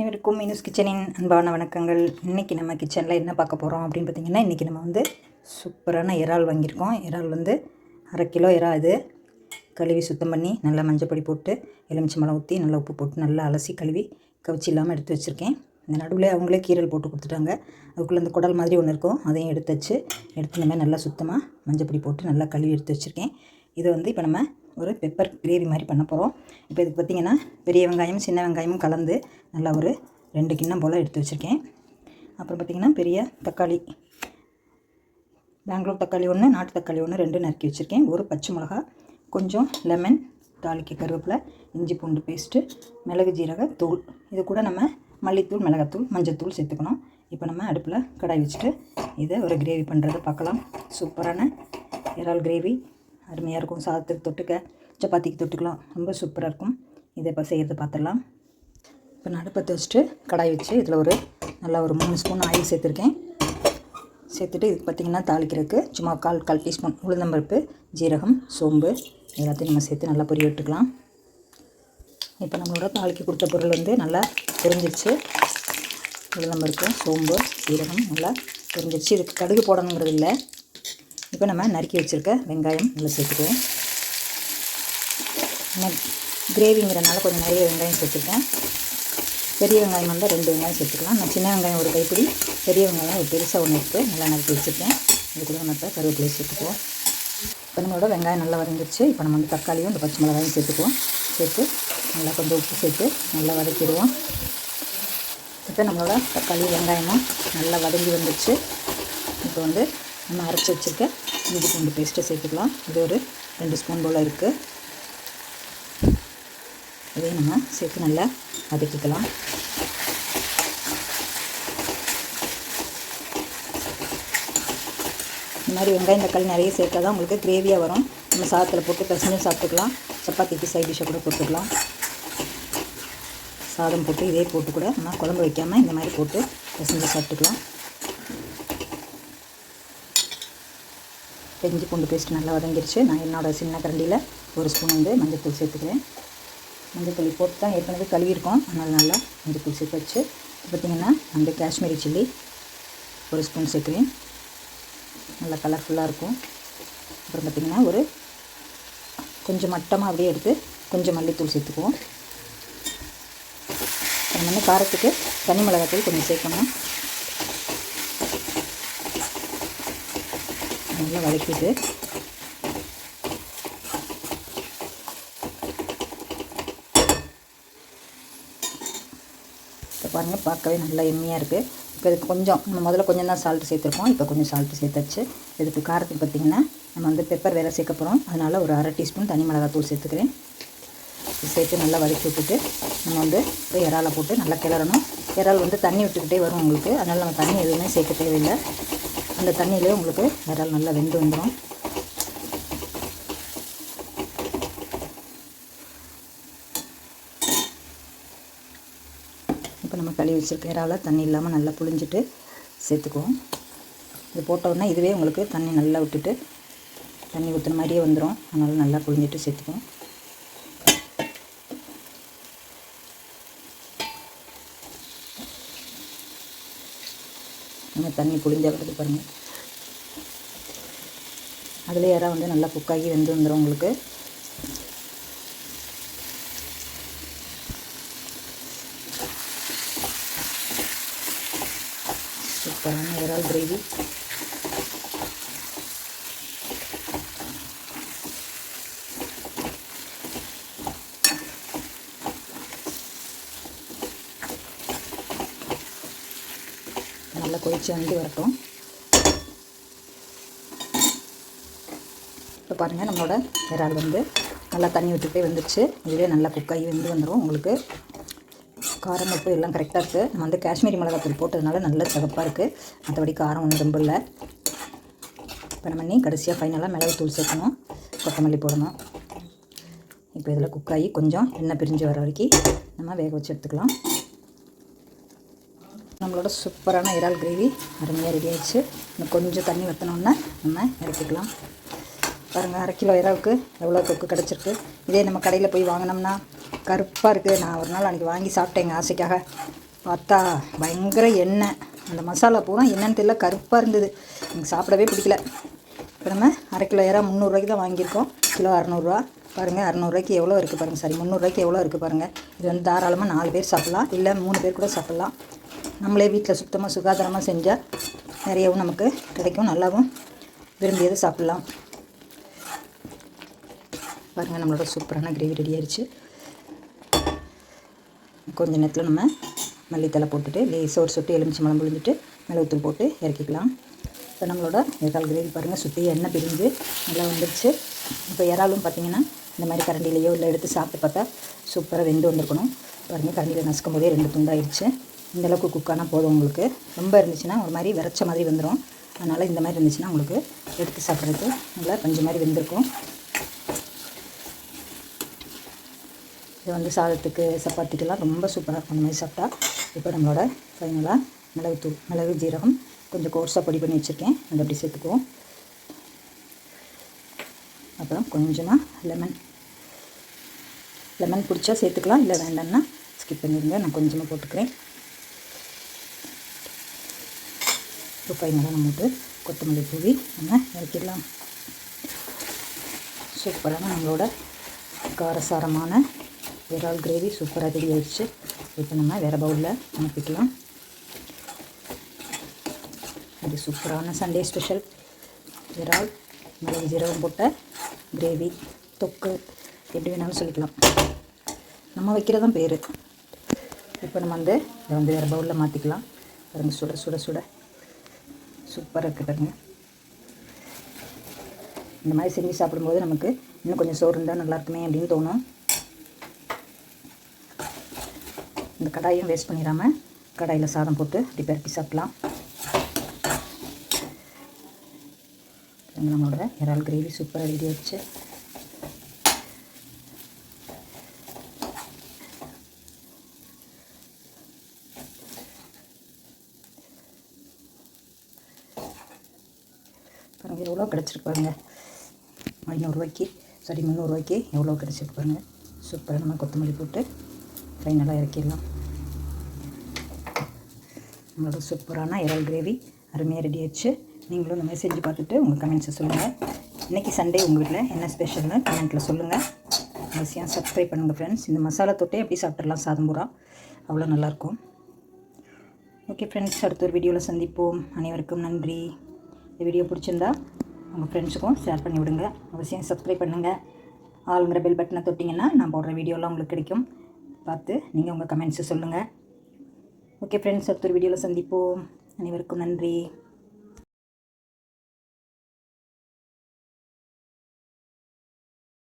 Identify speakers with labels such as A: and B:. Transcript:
A: அனைவருக்கும் மீனூஸ் கிச்சனின் அன்பான வணக்கங்கள். இன்றைக்கி நம்ம கிச்சனில் என்ன பார்க்க போகிறோம் அப்படின்னு பார்த்திங்கன்னா, இன்றைக்கி நம்ம வந்து சூப்பரான இறால் வாங்கியிருக்கோம். இறால் வந்து 1/2 கிலோ இறால். இது கழுவி சுத்தம் பண்ணி நல்லா மஞ்சப்பொடி போட்டு எலுமிச்சம்பழம் ஊற்றி நல்லா உப்பு போட்டு நல்லா அலசி கழுவி கவிச்சி இல்லாமல் எடுத்து வச்சுருக்கேன். இந்த நடுவில் அவங்களே கீரல் போட்டு கொடுத்துட்டாங்க. அதுக்குள்ளே அந்த குடல் மாதிரி ஒன்று இருக்கும், அதையும் எடுத்து இந்த மாதிரி நல்லா சுத்தமாக மஞ்சப்பொடி போட்டு நல்லா கழுவி எடுத்து வச்சுருக்கேன். இதை வந்து இப்போ நம்ம ஒரு பெப்பர் கிரேவி மாதிரி பண்ண போகிறோம். இப்போ இதுக்கு பார்த்திங்கன்னா பெரிய வெங்காயம் சின்ன வெங்காயமும் கலந்து நல்லா ஒரு 2 கிண்ணம் போல் எடுத்து வச்சுருக்கேன். அப்புறம் பார்த்திங்கன்னா பெரிய தக்காளி, பெங்களூர் தக்காளி 1, நாட்டு தக்காளி 1, 2 நறுக்கி வச்சுருக்கேன். ஒரு பச்சை மிளகா, கொஞ்சம் லெமன், தாளிக்க கருவேப்பிலை, இஞ்சி பூண்டு பேஸ்ட்டு, மிளகு ஜீரக தூள், இது கூட நம்ம மல்லித்தூள், மிளகாத்தூள், மஞ்சத்தூள் சேர்த்துக்கணும். இப்போ நம்ம அடுப்பில் கடாய் வச்சுட்டு இதை ஒரு கிரேவி பண்ணுறதை பார்க்கலாம். சூப்பரான இறால் கிரேவி அருமையாக இருக்கும். சாதத்துக்கு தொட்டுக்க, சப்பாத்திக்கு தொட்டுக்கலாம், ரொம்ப சூப்பராக இருக்கும். இதை இப்போ செய்கிறது பார்த்துடலாம். இப்போ நான் அடுப்பத்தை வச்சுட்டு கடாய் வச்சு இதில் நல்லா ஒரு 3 ஸ்பூன் ஆயில் சேர்த்துருக்கேன். சேர்த்துட்டு இதுக்கு பார்த்திங்கன்னா தாளிக்கிறதுக்கு சும்மா கால் டீஸ்பூன் உளுந்தம்பருப்பு, ஜீரகம், சோம்பு எல்லாத்தையும் நம்ம சேர்த்து நல்லா பொரிய விட்டுக்கலாம். இப்போ நம்மளோட தாளிக்கு கொடுத்த பொருள் வந்து நல்லா பொரிஞ்சிருச்சு. உளுந்தம்பருப்பு, சோம்பு, ஜீரகம் நல்லா பொரிஞ்சிருச்சு. இதுக்கு கடுகு போடணுங்கிறது இல்லை. இப்போ நம்ம நறுக்கி வச்சுருக்க வெங்காயம் நல்லா சேர்த்துக்குவோம். கிரேவிங்கிறனால கொஞ்சம் நிறைய வெங்காயம் சேர்த்துருக்கேன். பெரிய வெங்காயம் வந்தால் 2 வெங்காயம் சேர்த்துக்கலாம். நான் சின்ன வெங்காயம் ஒரு கைப்பிடி, பெரிய வெங்காயம் ஒரு பெருசாக ஒன்று எடுத்து நல்லா நறுக்கி வச்சுருக்கேன். இது கூட நம்ம இப்போ கருவேப்பிலையை சேர்த்துக்குவோம். இப்போ நம்மளோட வெங்காயம் நல்லா வதங்கிடுச்சு. இப்போ நம்ம வந்து தக்காளியும் இந்த பச்சை மிளகாயும் சேர்த்துக்குவோம். சேர்த்து நல்லா கொஞ்சம் உப்பு சேர்த்து நல்லா வதக்கிடுவோம். இப்போ நம்மளோட தக்காளி வெங்காயமும் நல்லா வதங்கி வந்துடுச்சு. இப்போ வந்து நம்ம அரைச்சி வச்சுருக்க இஞ்சி பூண்டு பேஸ்ட்டை சேர்த்துக்கலாம். இது ஒரு 2 ஸ்பூன் போல் இருக்குது. இதையும் நம்ம சேர்த்து நல்லா வதக்கிக்கலாம். இந்த மாதிரி வெங்காயம் தக்காளி நிறைய சேர்த்தா தான் உங்களுக்கு கிரேவியாக வரும். நம்ம சாதத்தில் போட்டு பிசைஞ்சு சாப்பிட்டுக்கலாம். சப்பாத்திக்கு சைட் டிஷ்ஷை கூட போட்டுக்கலாம். சாதம் போட்டு இதே போட்டு கூட நம்ம குழம்பு வைக்காமல் இந்த மாதிரி போட்டு பிசைஞ்சு சாப்பிட்டுக்கலாம். இஞ்சி பூண்டு பேஸ்ட் நல்லா வதங்கிடுச்சு. நான் என்னோடய சின்ன கரண்டியில் 1 ஸ்பூன் வந்து மஞ்சள்தூள் சேர்த்துக்கிறேன். மஞ்சள்தூள் போட்டு தான் ஏற்கனவே கழுவிருக்கோம், அதனால் நல்லா மஞ்சள்தூள் சேர்த்து வச்சு பார்த்திங்கன்னா அந்த காஷ்மீரி சில்லி 1 ஸ்பூன் சேர்க்குறேன். நல்லா கலர்ஃபுல்லாக இருக்கும். அப்புறம் பார்த்திங்கன்னா ஒரு கொஞ்சம் மட்டமாக அப்படியே எடுத்து கொஞ்சம் மல்லித்தூள் சேர்த்துக்குவோம். நம்ம வந்து காரத்துக்கு தனி மிளகாத்தூள் கொஞ்சம் சேர்க்கணும். நல்லா வதக்கிட்டு இப்போ பாருங்கள், பார்க்கவே நல்லா எம்மியாக இருக்குது. இப்போ இதுக்கு கொஞ்சம் நம்ம முதல்ல கொஞ்சம் தான் சால்ட்டு சேர்த்துருக்கோம். இப்போ கொஞ்சம் சால்ட்டு சேர்த்தாச்சு. இதுக்கு காரத்துக்கு பார்த்திங்கன்னா நம்ம வந்து பெப்பர் வேறு சேர்க்க போகிறோம். அதனால் ஒரு 1/2 டீஸ்பூன் தனி மிளகாத்தூள் சேர்த்துக்கிறேன். சேர்த்து நல்லா வதக்கி விட்டுட்டு நம்ம வந்து இறாலை போட்டு நல்லா கிளறணும். இறால் வந்து தண்ணி விட்டுக்கிட்டே வரும் உங்களுக்கு, அதனால் நம்ம தண்ணி எதுவுமே சேர்க்க தேவையில்லை. அந்த தண்ணியிலே உங்களுக்கு இறால் நல்லா வெந்து வந்துடும். இப்போ நம்ம கழுவி வச்சுருக்க இறாலை தண்ணி இல்லாமல் நல்லா புழிஞ்சிட்டு சேர்த்துக்குவோம். இது போட்டோன்னா இதுவே உங்களுக்கு தண்ணி நல்லா விட்டுட்டு தண்ணி ஊற்றுன மாதிரியே வந்துடும். அதனால் நல்லா புழிஞ்சிட்டு சேர்த்துக்குவோம். நம்ம தண்ணி புழிஞ்ச வருது பாருங்கள். அதில் இறா வந்து நல்லா குக்காகி வெந்து வந்துடும் உங்களுக்கு. சூப்பரான இறால் கிரேவி. நல்லா கொதிச்சு வந்து வரட்டும். இப்போ பாருங்கள், நம்மளோட இறால் வந்து நல்லா தண்ணி விட்டுகிட்டே வந்துடுச்சு. இதுவே நல்லா குக்காகி வெந்து வந்துடும் உங்களுக்கு. காரம் உப்பு எல்லாம் கரெக்டாக இருக்குது. நம்ம வந்து காஷ்மீரி மிளகாத்தூள் போட்டதுனால நல்ல சிவப்பாக இருக்குது. மற்றபடி காரம் ஒன்றும் ரொம்ப இல்லை. இப்போ நம்ம கடைசியாக ஃபைனலாக மிளகுத்தூள் சேர்க்கணும், கொத்தமல்லி போடணும். இப்போ இதில் குக்காகி கொஞ்சம் எண்ணெய் பிரிஞ்சு வர வரைக்கும் நம்ம வேக வச்சு எடுத்துக்கலாம். நம்மளோட சூப்பரான இறால் கிரேவி அருமையாக ரெடி ஆகிடுச்சு. இன்னும் கொஞ்சம் தண்ணி ஊற்றினோன்னா நம்ம இறக்கிக்கலாம். பாருங்கள், 1/2 கிலோ இறாவுக்கு எவ்வளோ தொக்கு கிடச்சிருக்கு. இதே நம்ம கடையில் போய் வாங்கினோம்னா கருப்பாக இருக்குது. நான் ஒரு நாள் அன்றைக்கி வாங்கி சாப்பிட்டேன் எங்கள் ஆசைக்காக. பார்த்தா பயங்கர எண்ணெய், அந்த மசாலா பூரா என்னன்னு தெரியல, கருப்பாக இருந்தது, எனக்கு சாப்பிடவே பிடிக்கல. இப்போ நம்ம அரை கிலோ இறா 300 தான் வாங்கியிருக்கோம், கிலோ 600 பாருங்கள். 600 எவ்வளோ இருக்குது பாருங்கள், சாரி 300 எவ்வளோ இருக்குது பாருங்கள். இது வந்து தாராளமாக 4 பேர் சாப்பிட்லாம், இல்லை 3 பேர் கூட சாப்பிட்லாம். நம்மளே வீட்டில் சுத்தமாக சுகாதாரமாக செஞ்சால் நிறையவும் நமக்கு கிடைக்கும், நல்லாவும் விரும்பியது சாப்பிட்லாம். பாருங்கள், நம்மளோட சூப்பரான கிரேவி ரெடி ஆயிடுச்சு. கொஞ்ச நேரத்தில் நம்ம மல்லித்தலை போட்டுட்டு லேசாக ஒரு சொட்டு எலுமிச்சம்பழம் புழிஞ்சிட்டு மிளகுத்தூள் போட்டு இறக்கிக்கலாம். இப்போ நம்மளோட இறால் கிரேவி பாருங்கள், சுற்றி எண்ணெய் பிரிஞ்சு நல்லா வந்துடுச்சு. இப்போ இறாலும் பார்த்திங்கன்னா இந்த மாதிரி கரண்டிலேயோ இல்லை எடுத்து சாப்பிட்டு பார்த்தா சூப்பராக வெந்து வந்திருக்கணும். பாருங்கள், கரண்டியில் நசுக்கும் போதே 2 துண்டாகிடுச்சு. இந்தளவுக்கு குக்கானால் போதும். உங்களுக்கு ரொம்ப இருந்துச்சுன்னா ஒரு மாதிரி விரைச்ச மாதிரி வந்துடும். அதனால் இந்த மாதிரி இருந்துச்சுன்னா உங்களுக்கு எடுத்து சாப்பிட்றதுக்கு நல்லா பஞ்சு மாதிரி வெந்திருக்கும். இது வந்து சாதத்துக்கு சப்பாத்திக்கெல்லாம் ரொம்ப சூப்பராக இருக்கும் அந்த மாதிரி சாப்பிட்டா. இப்போ நம்மளோட ஃபைனலாக மிளகுத்தூள், மிளகு ஜீரகம் கொஞ்சம் கோர்ஸாக பொடி பண்ணி வச்சுருக்கேன், அதை அப்படி சேர்த்துக்குவோம். அப்புறம் கொஞ்சமாக லெமன் பிடிச்சா சேர்த்துக்கலாம், இல்லை வேண்டாம்னா ஸ்கிப் பண்ணிடுங்க. நான் கொஞ்சமாக போட்டுக்கிறேன். இப்போ ஃபைனலாக நம்ம போட்டு கொத்தமல்லி தூவி நம்ம இறக்கிடலாம். சூப்பரான நம்மளோட காரசாரமான இறால் கிரேவி சூப்பராக ரெடி ஆயிடுச்சு. இப்போ நம்ம வேறு பவுலில் அனுப்பிக்கலாம். இது சூப்பரான சண்டே ஸ்பெஷல் இறால் மிளகு ஜீரகம் போட்ட கிரேவி, தொக்கு, எப்படி வேணாலும் சொல்லிக்கலாம், நம்ம வைக்கிறதான் பேர். இப்போ நம்ம வந்து இதை வந்து வேறு பவுலில் மாற்றிக்கலாம். பாருங்கள், சுட சுட சுட சூப்பராக இருக்குது பாருங்கள். இந்த மாதிரி செஞ்சு சாப்பிடும்போது நமக்கு இன்னும் கொஞ்சம் சோறு இருந்தால் நல்லாயிருக்குமே அப்படின்னு தோணும். இந்த கடாயும் வேஸ்ட் பண்ணிடாமல் கடாயில் சாதம் போட்டு அப்படி பரட்டி சாப்பிட்லாம். நம்மளோட இறால் கிரேவி சூப்பராக ரெடி ஆயிடுச்சு. பாருங்கள், எவ்வளோ கிடச்சிருக்கு பாருங்கள். 300 எவ்வளோ கிடச்சிருக்கு பாருங்கள். சூப்பராக நம்ம கொத்தமல்லி போட்டு ஃபைனலாக இறக்கிடலாம். நம்மளோட சூப்பரான இறால் கிரேவி அருமையாக ரெடி ஆயிடுச்சு. நீங்களும் இந்த மாதிரி செஞ்சு பார்த்துட்டு உங்கள் கமெண்ட்ஸை சொல்லுங்கள். இன்றைக்கி சண்டே உங்கள் வீட்டில் என்ன ஸ்பெஷல்னு கமெண்ட்டில் சொல்லுங்கள். அவசியம் சப்ஸ்கிரைப் பண்ணுங்கள் ஃப்ரெண்ட்ஸ். இந்த மசாலா தொட்டே எப்படி சாப்பிட்றலாம் சாதம் பூரா, அவ்வளோ நல்லாயிருக்கும். ஓகே ஃப்ரெண்ட்ஸ், அடுத்த ஒரு வீடியோவில் சந்திப்போம். அனைவருக்கும் நன்றி. இந்த வீடியோ பிடிச்சிருந்தா உங்கள் ஃப்ரெண்ட்ஸுக்கும் ஷேர் பண்ணி விடுங்க. அவசியம் சப்ஸ்கிரைப் பண்ணுங்கள். ஆளுங்கிற பெல் பட்டனை தொட்டிங்கன்னா நான் போடுற வீடியோலாம் உங்களுக்கு கிடைக்கும். பார்த்து நீங்கள் உங்கள் கமெண்ட்ஸை சொல்லுங்கள். ஓகே ஃப்ரெண்ட்ஸ், அடுத்த ஒரு வீடியோவில் சந்திப்போம். அனைவருக்கும் நன்றி.